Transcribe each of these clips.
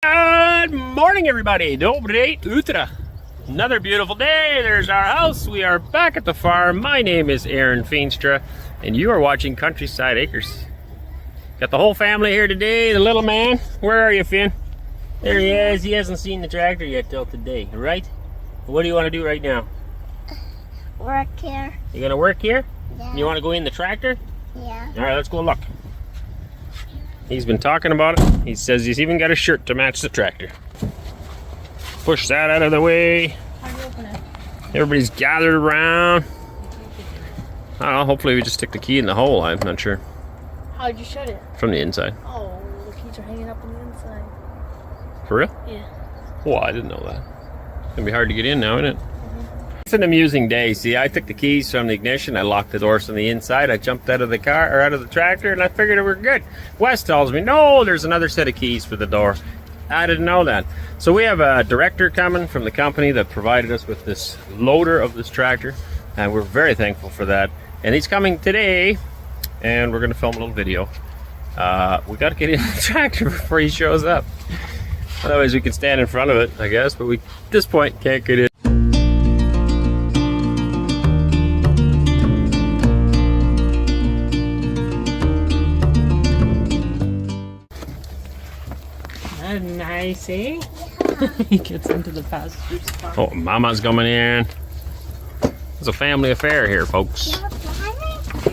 Good morning, everybody. Доброе утро. Another beautiful day. There's our house. We are back at the farm. My name is Arend Feenstra, and you are watching Countryside Acres. Got the whole family here today. The little man. Where are you, Finn? There he is. He hasn't seen the tractor yet till today, right? What do you want to do right now? Work here. You gonna work here? Yeah. You want to go in the tractor? Yeah. All right, let's go look. He's been talking about it. He says he's even got a shirt to match the tractor. Push that out of the way. How do you open it? Everybody's gathered around. I don't know, hopefully we just stick the key in the hole. I'm not sure. How'd you shut it? From the inside. Oh, the keys are hanging up on the inside. For real? Yeah. Well, I didn't know that. It's gonna be hard to get in now, isn't it? It's an amusing day. See, I took the keys from the ignition. I locked the doors from the inside. I jumped out of the car or out of the tractor, and I figured we were good. Wes tells me, no, there's another set of keys for the door. I didn't know that. So we have a director coming from the company that provided us with this loader of this tractor, and we're very thankful for that. And he's coming today, and we're going to film a little video. We got to get in the tractor before he shows up. Otherwise, we can stand in front of it, I guess, but we, at this point, can't get in. Nice, eh? He gets into the passenger spot. Oh, Mama's coming in. It's a family affair here, folks.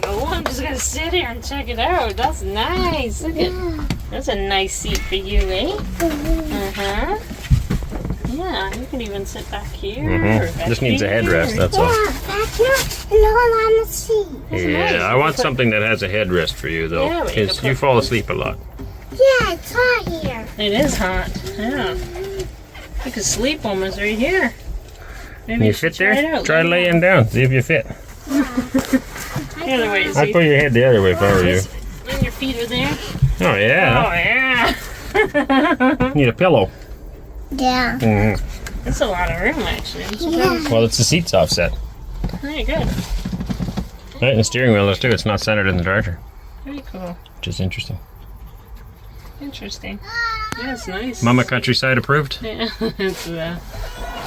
Oh, I'm just gonna sit here and check it out. That's nice. Look at that's a nice seat for you, eh? Uh-huh. Yeah, you can even sit back here. Or back Just needs a here. headrest, that's all. Back here, no on the seat. Yeah, nice. I want something that has a headrest for you, though, Yeah, but you because can you put- fall asleep a lot. Yeah, it's hot here. It is hot. Yeah. You could sleep almost right here. Maybe Can you should fit try it there? out. Try laying down, see if you fit. The other way, I'd see? put your head the other way if I were you. When your feet are there. Oh, yeah. Oh, yeah. Need a pillow. Yeah. That's a lot of room, actually. I'm surprised. Well, it's the seats offset. Very good. Right, and the steering wheel is too. It's not centered in the tractor, Very cool. which is interesting. Interesting. Yeah, it's nice. Mama Countryside approved? Yeah, it's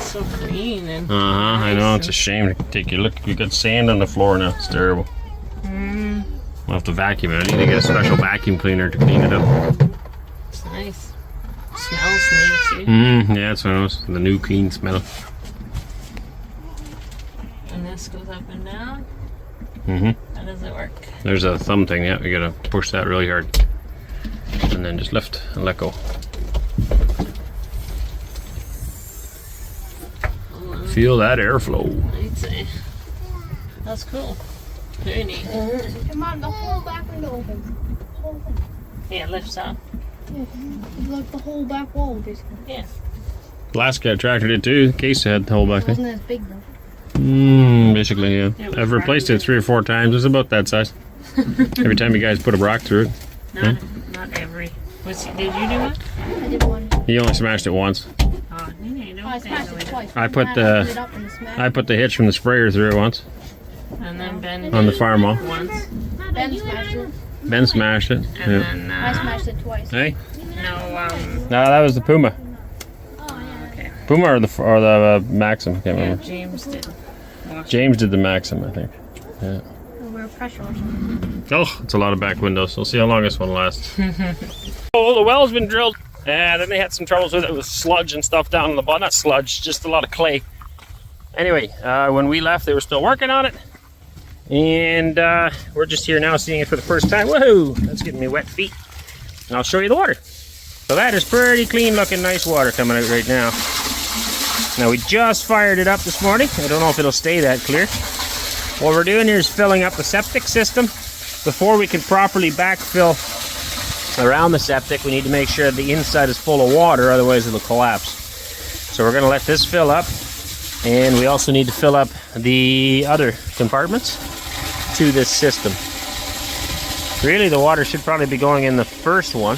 so clean and. I know. It's a shame to take you. Look, you got sand on the floor now. It's terrible. We'll have to vacuum it. I need to get a special vacuum cleaner to clean it up. It's nice. Smells neat too. Yeah, that's what it was. The new clean smell. And this goes up and down. How does it work? There's a thumb thing. Yeah, we gotta push that really hard. And then just lift and let go. Feel that airflow. I'd say. That's cool. Very neat. Come on, the whole back window open. Yeah, it lifts up. Like the whole back wall, basically. Yeah. Last guy tractor did too. Case had the whole back thing. Wasn't as big though. Basically, yeah. It was I've replaced it 3 or 4 times. It's about that size. Every time you guys put a rock through it. Not every. Did you do it? I did one. He only smashed it once. Oh, you don't I say smashed no, it twice. I put Put the- it up and it smashed. I put the hitch from the sprayer through it once And then Ben on the did farm wall. once. Ben smashed it. Ben smashed it. And Yeah. then I smashed it twice. Hey? no No, that was the Puma. okay. Puma or the Maxim? I can't Yeah, remember. James did. James did the Maxim, I think. Yeah. We're pressure washing. Oh, it's a lot of back windows. We'll see how long this one lasts. Oh, the well's been drilled. And then they had some troubles with it with sludge and stuff down on the bottom. Not sludge, just a lot of clay. Anyway, when we left, they were still working on it. And we're just here now seeing it for the first time. Woohoo! That's getting me wet feet. And I'll show you the water. So that is pretty clean looking, nice water coming out right now. Now we just fired it up this morning. I don't know if it'll stay that clear. What we're doing here is filling up the septic system. Before we can properly backfill around the septic, we need to make sure the inside is full of water, otherwise it'll collapse. So we're going to let this fill up, and we also need to fill up the other compartments to this system. Really, the water should probably be going in the first one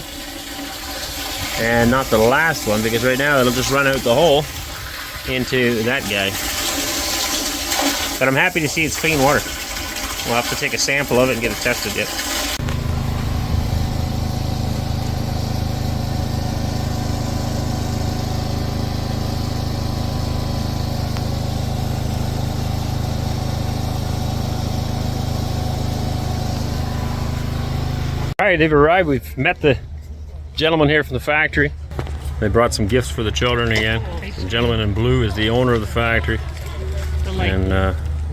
and not the last one, because right now it'll just run out the hole into that guy. But I'm happy to see it's clean water. We'll have to take a sample of it and get it tested yet. right, they've arrived. We've met the gentleman here from the factory. They brought some gifts for the children again. The gentleman in blue is the owner of the factory. The light. And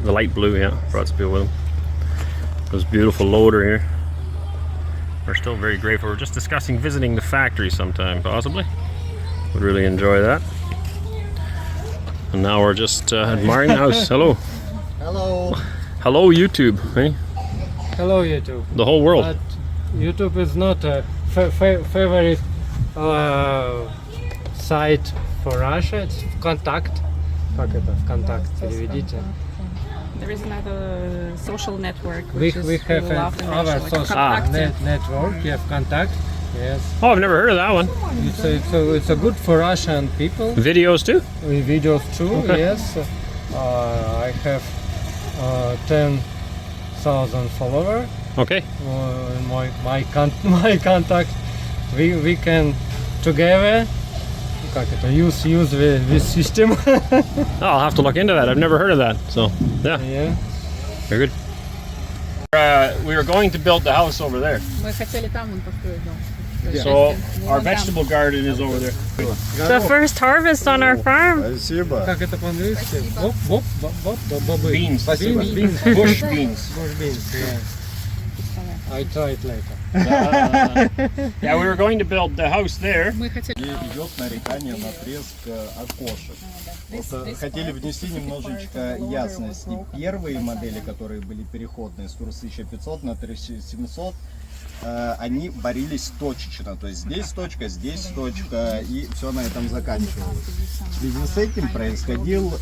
the light blue, yeah, brought some people with him. This beautiful loader here. We're still very grateful. We're just discussing visiting the factory sometime, possibly. Would really enjoy that. And now we're just admiring the house. Hello. Hello. Hello, YouTube. Hey? Hello, YouTube. The whole world. But YouTube is not a favorite site for Russia. It's Контакт. Как это? ВКонтакт. Переведите. There is another social network We which have we love in our Russia, like social Контакте. network. Yeah, Contact. Yes. Oh, I've never heard of that one. It's a good for Russian people. Videos too? Videos too. Okay. Yes. I have 10,000 followers. Okay. My contact. We can together. Как это? Use this system. Oh, I'll have to look into that. I've never heard of that. So, yeah, Yeah. very good. We were going to build the house over there. Мы хотели там вон построить дом. So, our vegetable garden is over there. The first harvest on our farm. Спасибо. Как это по-английски? Бобы. Beans. Beans. Bush beans. Bush beans. Yeah. I try it later. Yeah, we were going to build the house there. Мы хотели. И идет нарекание на треск окошек. Вот, хотели внести немножечко ясности. Первые модели, которые были переходные с курса 1500 на 3700, они боролись точечно. То есть здесь точка, и все на этом заканчивалось. В связи с этим происходил...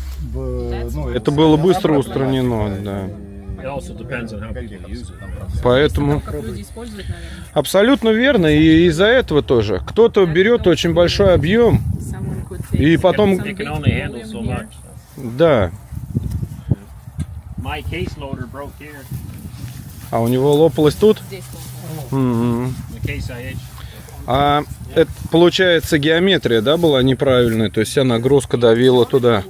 Это было быстро устранено, да. It also depends on how people use it. Поэтому Как люди используют, наверное. абсолютно верно. И из-за этого тоже. Кто-то берет очень большой объем, Someone could take и потом, It can only handle so much. да. My case loader broke here. А у него лопалось тут. здесь. Мгм. The case IH. А это, получается, геометрия, да, была неправильная. То есть вся нагрузка давила туда.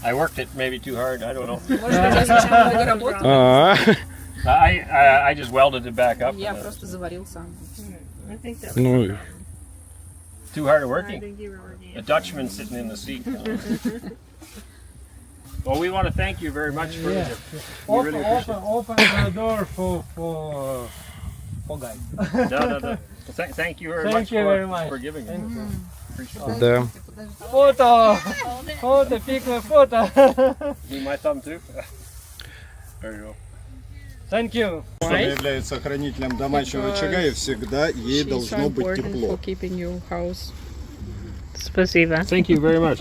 I worked it maybe too hard. I don't know. Может быть, я слишком много работал. А, I just welded it back up. Я просто заварил сам. ну, Too hard of working. A Dutchman sitting in the seat. Well, we want to thank you very much for Yeah. it. We really appreciate Open the door for guy. it. No. Thank you very Thank much, you very much. for giving it. Appreciate it. да. Фото! Фото, пикное фото! Need my thumb too? There you go. Thank you. Она является хранителем домашнего очага, и всегда ей должно быть тепло. keeping your house. Спасибо. Thank you very much.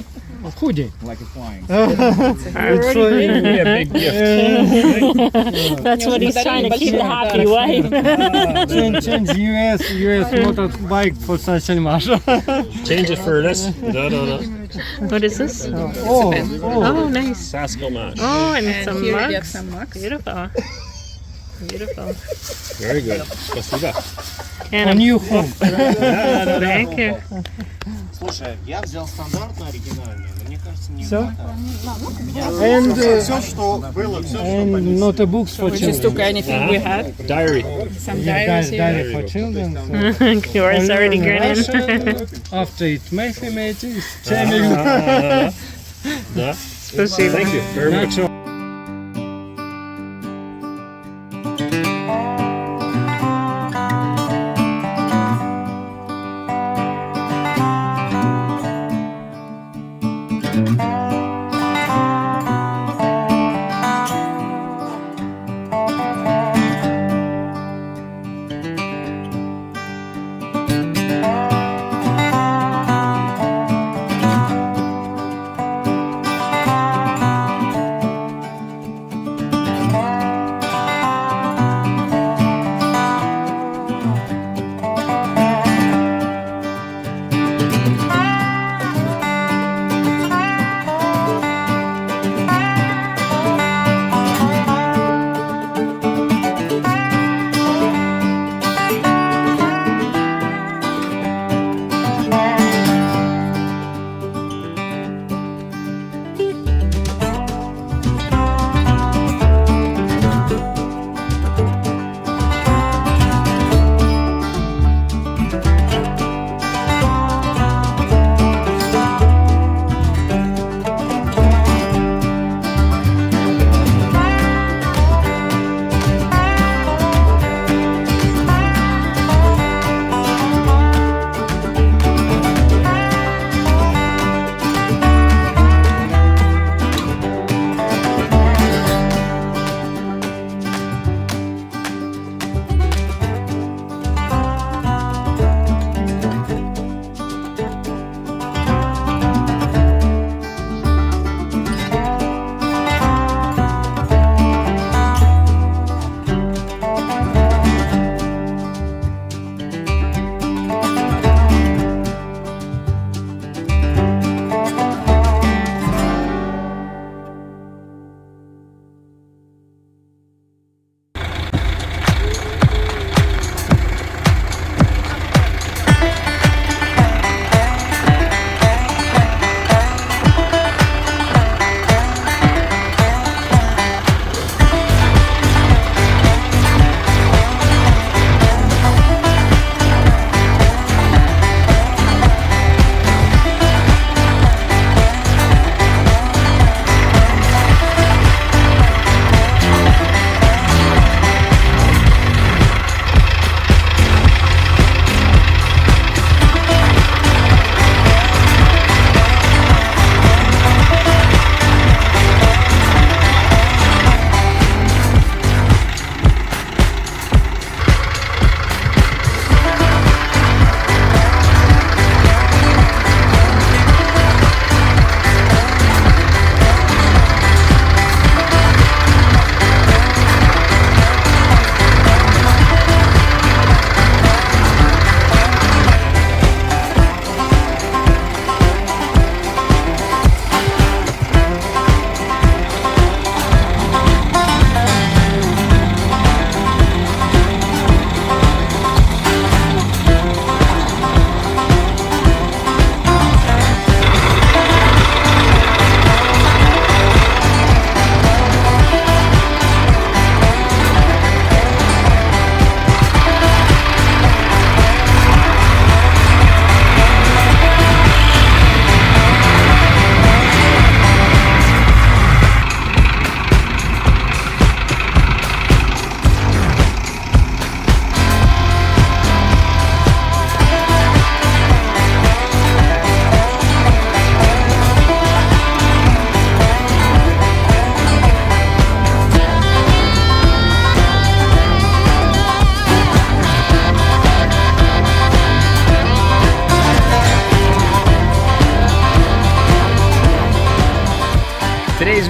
Худи. Like a flying. It's so Yeah, big gift. That's what he's trying to keep a happy wife. change US motorbike for such Masha. Change it for this. No. What is this? Oh, Oh, nice. Saskilmash. Oh, and some Here you get mugs. some mugs. Beautiful. Beautiful. Very good. Спасибо. And a new home. Thank you. Слушай, я взял стандартную оригинальную, но мне кажется, не Все? хватает. And, Все, что было, все, что and not a books for We just took children. anything we had. Diary. Some diaries here. Diary for children. Yours already Learn grinning. Russian. After it mathematics, chemistry. Yeah. Спасибо. Thank you very much.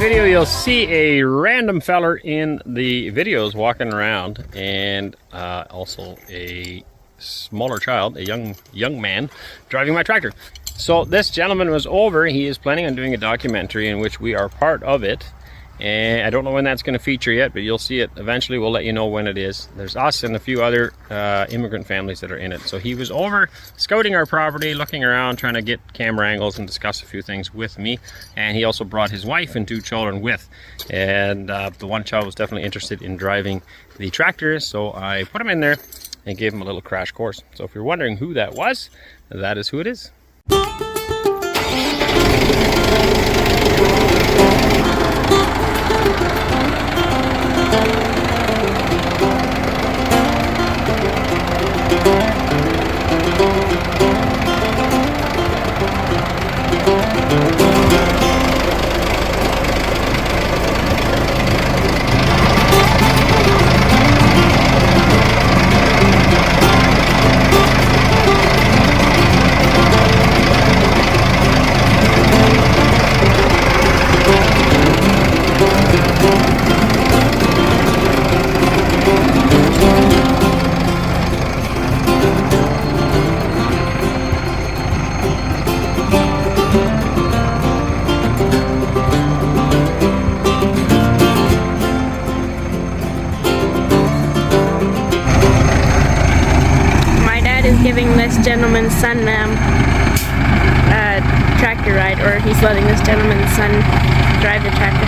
video, you'll see a random feller in the videos walking around, and also a smaller child, a young man, driving my tractor. So this gentleman was over. He is planning on doing a documentary in which we are part of it. And I don't know when that's going to feature yet, but you'll see it eventually. We'll let you know when it is. There's us and a few other immigrant families that are in it. So he was over scouting our property, looking around, trying to get camera angles and discuss a few things with me. And he also brought his wife and 2 children with. And the one child was definitely interested in driving the tractor, so I put him in there and gave him a little crash course. So if you're wondering who that was, that is who it is. Giving this gentleman's son a tractor ride, or he's letting this gentleman's son drive the tractor.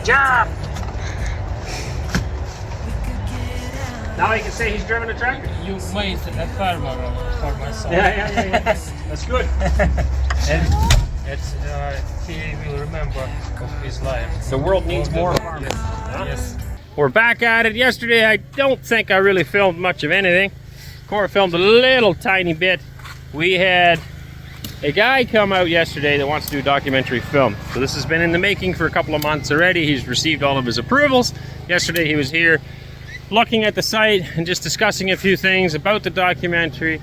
job! Now he can say he's driven a tractor. You made a farmer for my son. Yeah. That's good. And it's, he will remember of his life. The world needs more farmers. Yes. We're back at it. Yesterday, I don't think I really filmed much of anything. Cora filmed a little tiny bit. We had a guy come out yesterday that wants to do documentary film. So this has been in the making for a couple of months already. He's received all of his approvals. Yesterday he was here looking at the site and just discussing a few things about the documentary.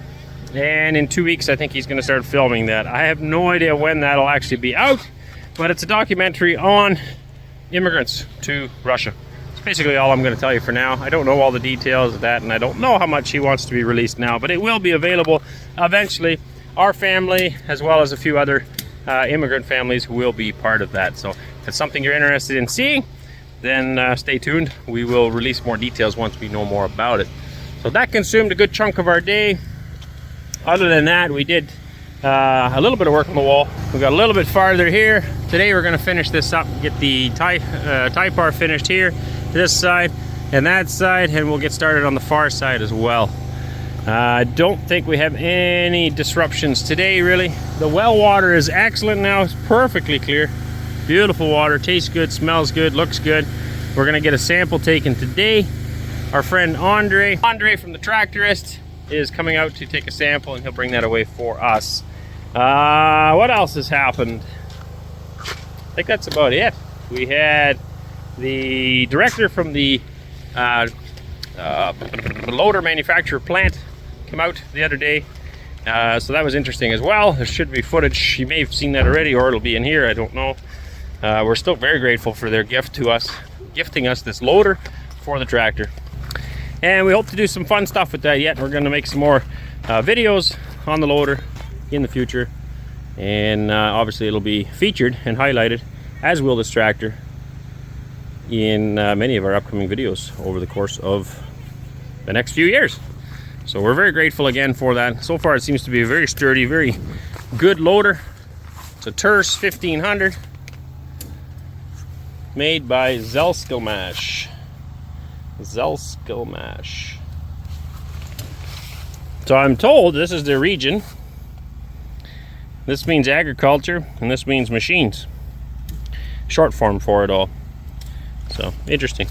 And in 2 weeks, I think he's gonna start filming that. I have no idea when that'll actually be out, but it's a documentary on immigrants to Russia. It's basically all I'm gonna tell you for now. I don't know all the details of that, and I don't know how much he wants to be released now, but it will be available eventually. Our family, as well as a few other immigrant families, will be part of that. So if it's something you're interested in seeing, then stay tuned. We will release more details once we know more about it. So that consumed a good chunk of our day. Other than that, we did a little bit of work on the wall. We got a little bit farther here. Today we're gonna finish this up, get the tie bar finished here, this side and that side, and we'll get started on the far side as well. I don't think we have any disruptions today, really. The well water is excellent now. It's perfectly clear. Beautiful water, tastes good, smells good, looks good. We're gonna get a sample taken today, our friend Andre from the Tractorist is coming out to take a sample, and he'll bring that away for us. What else has happened? I think that's about it. We had the director from the loader manufacturer plant come out the other day. So that was interesting as well. There should be footage. You may have seen that already, or it'll be in here, I don't know. We're still very grateful for their gift to us, gifting us this loader for the tractor. And we hope to do some fun stuff with that yet. We're going to make some more videos on the loader in the future. And obviously it'll be featured and highlighted, as will this tractor, in many of our upcoming videos over the course of the next few years. So we're very grateful again for that. So far it seems to be a very sturdy, very good loader. It's a Terse 1500 made by Zelskilmash. So I'm told this is their region. This means agriculture, and this means machines. Short form for it all. So interesting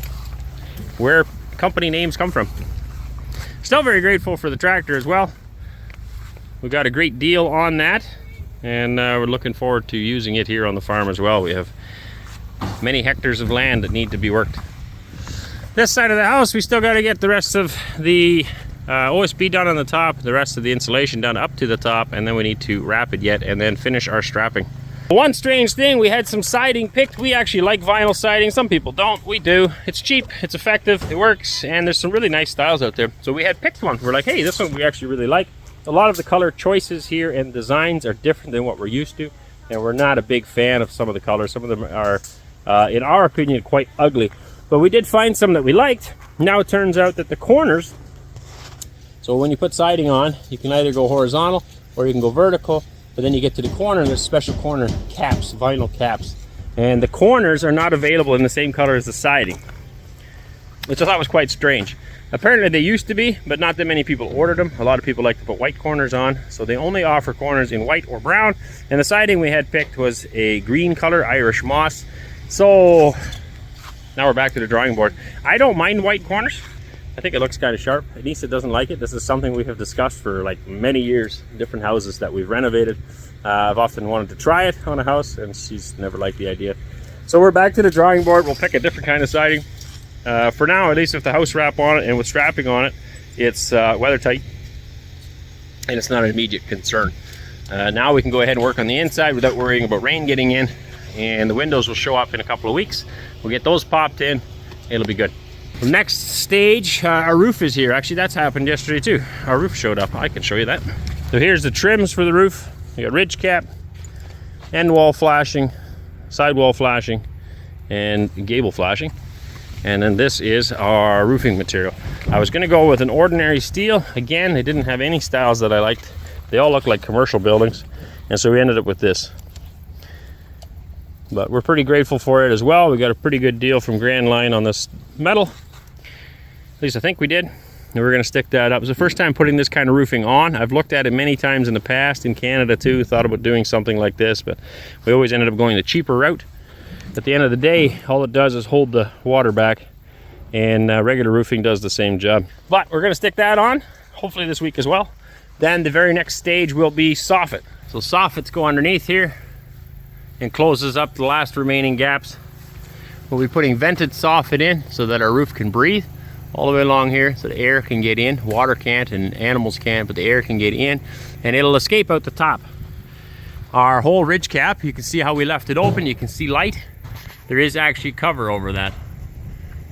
where company names come from. Still very grateful for the tractor as well. We got a great deal on that, and we're looking forward to using it here on the farm as well. We have many hectares of land that need to be worked. This side of the house, we still got to get the rest of the OSB done on the top, the rest of the insulation done up to the top, and then we need to wrap it yet and then finish our strapping. One strange thing, we had some siding picked. We actually like vinyl siding. Some people don't. We do. It's cheap, it's effective, it works, and there's some really nice styles out there. So we had picked one. We're like, hey, this one we actually really like. A lot of the color choices here and designs are different than what we're used to, and we're not a big fan of some of the colors. Some of them are, in our opinion, quite ugly. But we did find some that we liked. Now it turns out that the corners, so when you put siding on, you can either go horizontal or you can go vertical, but then you get to the corner and there's special corner caps, vinyl caps. And the corners are not available in the same color as the siding, which I thought was quite strange. Apparently they used to be, but not that many people ordered them. A lot of people like to put white corners on, so they only offer corners in white or brown. And the siding we had picked was a green color, Irish moss. So now we're back to the drawing board. I don't mind white corners. I think it looks kind of sharp. Anneesa doesn't like it. This is something we have discussed for like many years, different houses that we've renovated. I've often wanted to try it on a house, and she's never liked the idea. So we're back to the drawing board. We'll pick a different kind of siding. For now, at least with the house wrap on it and with strapping on it, it's weather tight, and it's not an immediate concern. Now we can go ahead and work on the inside without worrying about rain getting in, and the windows will show up in a couple of weeks. We'll get those popped in. It'll be good. The next stage, our roof is here. Actually, that's happened yesterday too. Our roof showed up. I can show you that. So here's the trims for the roof. We got ridge cap, end wall flashing, sidewall flashing, and gable flashing. And then this is our roofing material. I was going to go with an ordinary steel. Again, they didn't have any styles that I liked. They all look like commercial buildings, and so we ended up with this. But we're pretty grateful for it as well. We got a pretty good deal from Grand Line on this metal. At least I think we did. And we're going to stick that up. It's the first time putting this kind of roofing on. I've looked at it many times in the past, in Canada too. Thought about doing something like this, but we always ended up going the cheaper route. At the end of the day, all it does is hold the water back, and regular roofing does the same job. But we're going to stick that on, hopefully this week as well. Then the very next stage will be soffit. So soffits go underneath here and closes up the last remaining gaps. We'll be putting vented soffit in so that our roof can breathe all the way along here, so the air can get in. Water can't and animals can't, but the air can get in, and it'll escape out the top. Our whole ridge cap, you can see how we left it open. You can see light. There is actually cover over that.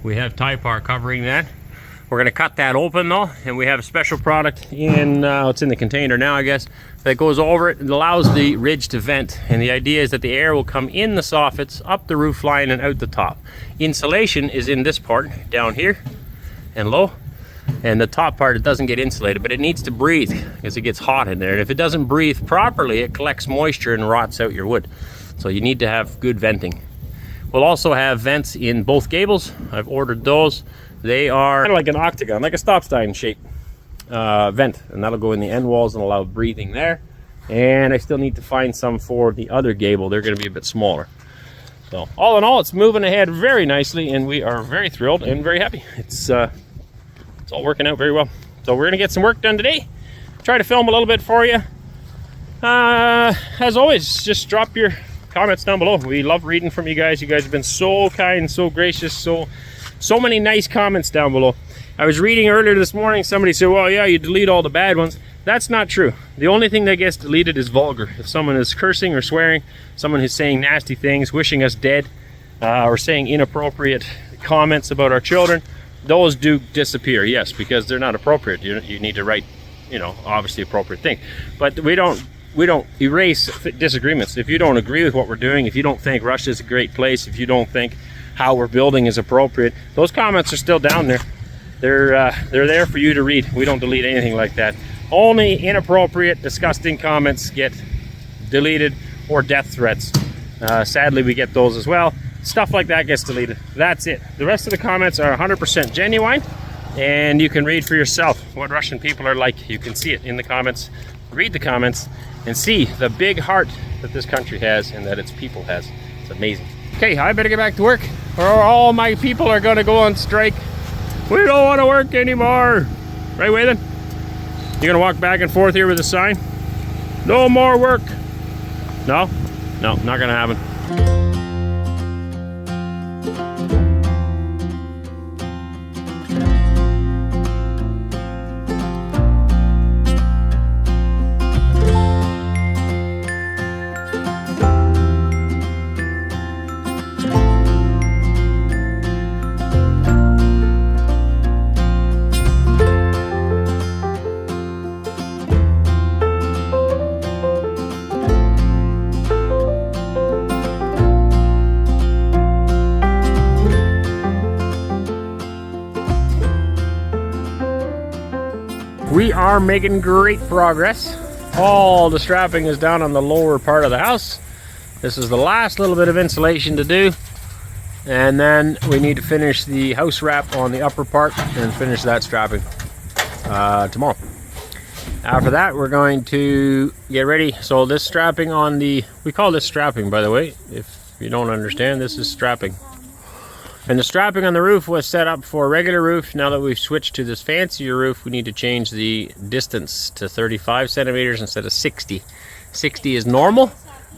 We have Typar covering that. We're going to cut that open though, and we have a special product in, it's in the container now I guess, that goes over it and allows the ridge to vent. And the idea is that the air will come in the soffits, up the roof line and out the top. Insulation is in this part, down here and low. And the top part, it doesn't get insulated, but it needs to breathe because it gets hot in there. And if it doesn't breathe properly, it collects moisture and rots out your wood. So you need to have good venting. We'll also have vents in both gables. I've ordered those. They are kind of like an octagon, like a stop sign shape vent, and that'll go in the end walls and allow breathing there. And I still need to find some for the other gable. They're going to be a bit smaller. So all in all, it's moving ahead very nicely, and we are very thrilled and very happy. It's It's all working out very well. So we're gonna get some work done today. Try to film a little bit for you. As always, just drop your comments down below. We love reading from you guys. You guys have been so kind, so gracious, so many nice comments down below. I was reading earlier this morning, somebody said, well, yeah, you delete all the bad ones. That's not true. The only thing that gets deleted is vulgar. If someone is cursing or swearing, someone who's saying nasty things, wishing us dead, or saying inappropriate comments about our children, those do disappear, yes, because they're not appropriate. You need to write, obviously appropriate things. But we don't erase disagreements. If you don't agree with what we're doing, if you don't think Russia's a great place, if you don't think how we're building is appropriate, those comments are still down there. They're there for you to read. We don't delete anything like that. Only inappropriate, disgusting comments get deleted, or death threats. Sadly, we get those as well. Stuff like that gets deleted. That's it. The rest of the comments are 100% genuine, and you can read for yourself what Russian people are like. You can see it in the comments, read the comments, and see the big heart that this country has and that its people has. It's amazing. Okay, I better get back to work, or all my people are going to go on strike. We don't want to work anymore. Right, Waylon? You're gonna walk back and forth here with a sign? No more work. No, not gonna happen. We are making great progress. All the strapping is down on the lower part of the house. This is the last little bit of insulation to do. And then we need to finish the house wrap on the upper part and finish that strapping tomorrow. After that, we're going to get ready. So this strapping on the, we call this strapping, by the way. If you don't understand, this is strapping. And the strapping on the roof was set up for a regular roof. Now that we've switched to this fancier roof, we need to change the distance to 35 centimeters instead of 60. 60 is normal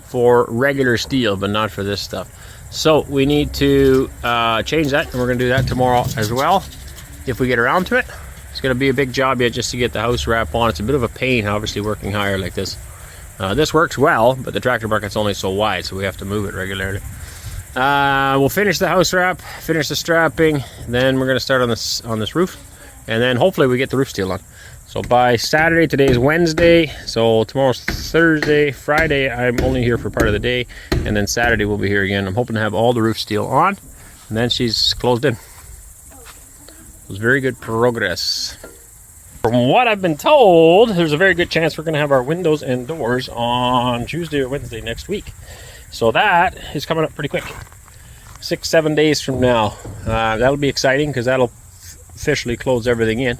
for regular steel, but not for this stuff. So we need to change that, and we're going to do that tomorrow as well, if we get around to it. It's going to be a big job yet just to get the house wrap on. It's a bit of a pain, obviously, working higher like this. This works well, but the tractor bucket's only so wide, so we have to move it regularly. We'll finish the house wrap, finish the strapping, then we're going to start on this roof, and then hopefully we get the roof steel on. So by Saturday, today is Wednesday, so tomorrow's Thursday, Friday I'm only here for part of the day, and then Saturday we'll be here again. I'm hoping to have all the roof steel on, and then she's closed in. It was very good progress. From what I've been told, there's a very good chance we're going to have our windows and doors on Tuesday or Wednesday next week. So that is coming up pretty quick. 6-7 days from now. That'll be exciting because that'll officially close everything in.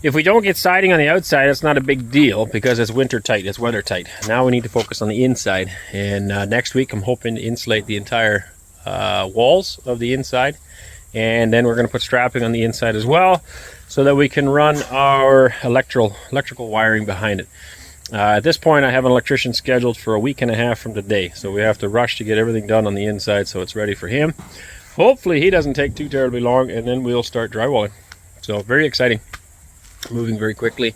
If we don't get siding on the outside, it's not a big deal because it's winter tight, it's weather tight. Now we need to focus on the inside. And next week I'm hoping to insulate the entire walls of the inside. And then we're going to put strapping on the inside as well so that we can run our electrical wiring behind it. At this point, I have an electrician scheduled for a week and a half from today, so we have to rush to get everything done on the inside so it's ready for him. Hopefully he doesn't take too terribly long, and then we'll start drywalling. So very exciting, moving very quickly,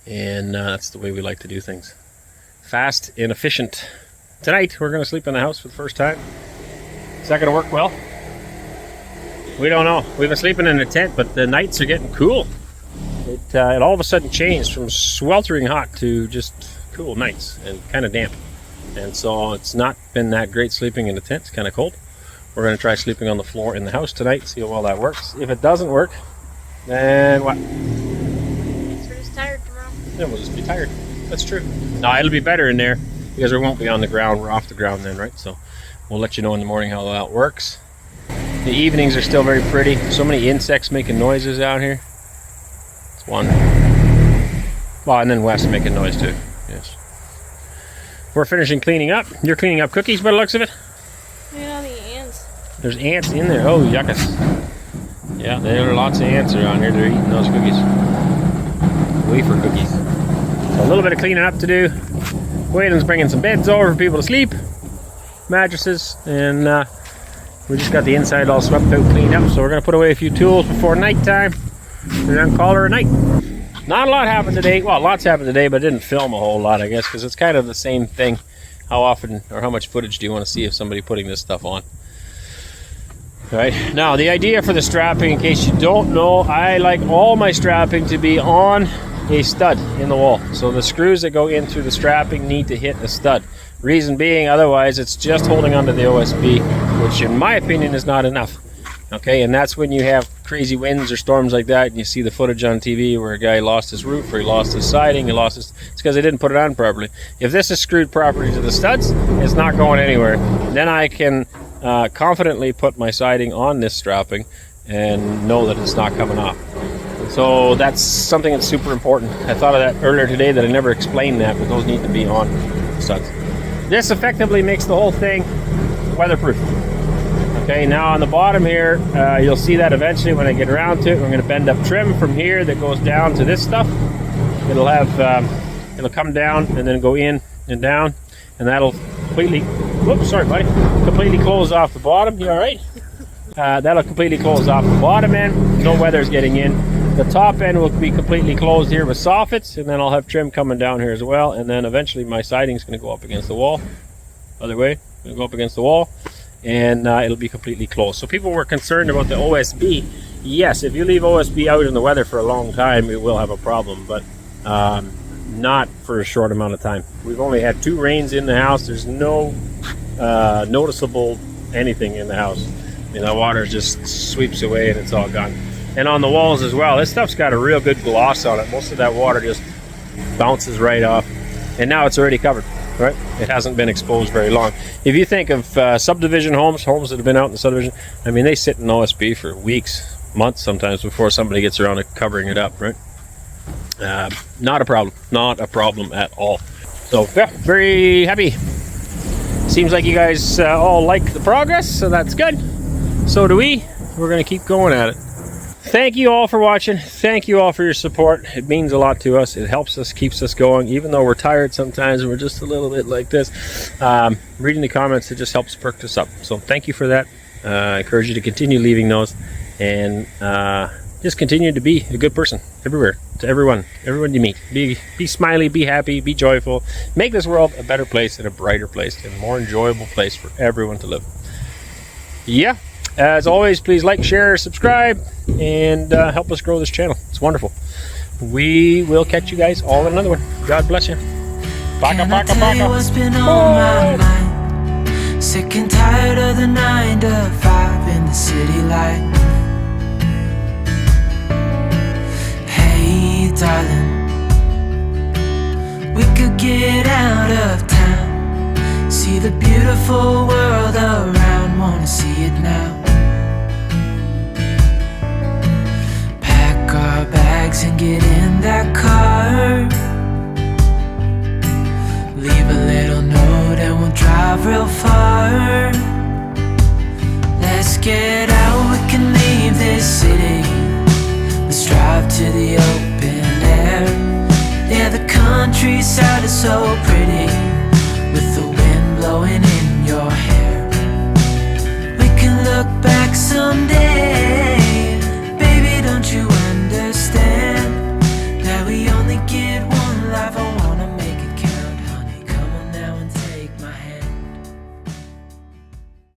and that's the way we like to do things. Fast and efficient. Tonight we're going to sleep in the house for the first time. Is that going to work well? We don't know. We've been sleeping in a tent, but the nights are getting cool. It all of a sudden changed from sweltering hot to just cool nights and kind of damp. And so it's not been that great sleeping in the tent. It's kind of cold. We're going to try sleeping on the floor in the house tonight, see how well that works. If it doesn't work, then what? We're just tired tomorrow. Then we'll just be tired. That's true. No, it'll be better in there because we won't be on the ground. We're off the ground then, right? So we'll let you know in the morning how that works. The evenings are still very pretty. So many insects making noises out here. One. Well, and then Wes making noise too. Yes. We're finishing cleaning up. You're cleaning up cookies by the looks of it. Yeah, the ants. There's ants in there. Oh, yuckus. Yeah, there are lots of ants around here. They're eating those cookies. Wafer cookies. So a little bit of cleaning up to do. Waylon's bringing some beds over for people to sleep. Mattresses. And we just got the inside all swept out, cleaned up. So we're going to put away a few tools before nighttime. And then call her a night. Not a lot happened today. Well, lots happened today, but I didn't film a whole lot, I guess, because it's kind of the same thing. How often or how much footage do you want to see of somebody putting this stuff on? Right, now the idea for the strapping, in case you don't know, I like all my strapping to be on a stud in the wall. So the screws that go in through the strapping need to hit a stud. Reason being, otherwise it's just holding onto the OSB, which in my opinion is not enough. Okay, and that's when you have crazy winds or storms like that, and you see the footage on TV where a guy lost his roof, or he lost his siding, it's because they didn't put it on properly. If this is screwed properly to the studs, it's not going anywhere. Then I can confidently put my siding on this strapping and know that it's not coming off. So that's something that's super important. I thought of that earlier today that I never explained that, but those need to be on studs. This effectively makes the whole thing weatherproof. Okay, now on the bottom here, you'll see that eventually when I get around to it. We're going to bend up trim from here that goes down to this stuff. It'll have, it'll come down and then go in and down, and that'll completely, whoops, sorry buddy, completely close off the bottom. You all right? That'll completely close off the bottom end. No weather's getting in. The top end will be completely closed here with soffits, and then I'll have trim coming down here as well. And then eventually my siding's going to go up against the wall. Other way, going to go up against the wall. And it'll be completely closed. So people were concerned about the OSB. Yes, if you leave OSB out in the weather for a long time, it will have a problem, but not for a short amount of time. We've only had 2 rains in the house. There's no noticeable anything in the house. You know, water just sweeps away and it's all gone. And on the walls as well, this stuff's got a real good gloss on it. Most of that water just bounces right off. And now it's already covered. Right? It hasn't been exposed very long. If you think of subdivision homes that have been out in the subdivision, I mean, they sit in OSB for weeks, months sometimes before somebody gets around to covering it up, right? Not a problem. Not a problem at all. So, yeah, very happy. Seems like you guys all like the progress, so that's good. So do we. We're going to keep going at it. Thank you all for watching. Thank you all for your support. It means a lot to us. It helps us, keeps us going, even though we're tired sometimes and we're just a little bit like this. Reading the comments, it just helps perk us up. So thank you for that. I encourage you to continue leaving those, and just continue to be a good person everywhere, to everyone you meet. Be smiley, be happy, be joyful. Make this world a better place and a brighter place and a more enjoyable place for everyone to live. Yeah. As always, please like, share, subscribe, and help us grow this channel. It's wonderful. We will catch you guys all in another one. God bless you. Baka, baka, baka. What's been on my mind? Sick and tired of the 9 to 5 in the city life. Hey, darling, we could get out of town, see the beautiful world around. Wanna see it now. Our bags and get in that car. Leave a little note and we'll drive real far. Let's get out, we can leave this city. Let's drive to the open air. Yeah, the countryside is so pretty, with the wind blowing in your hair.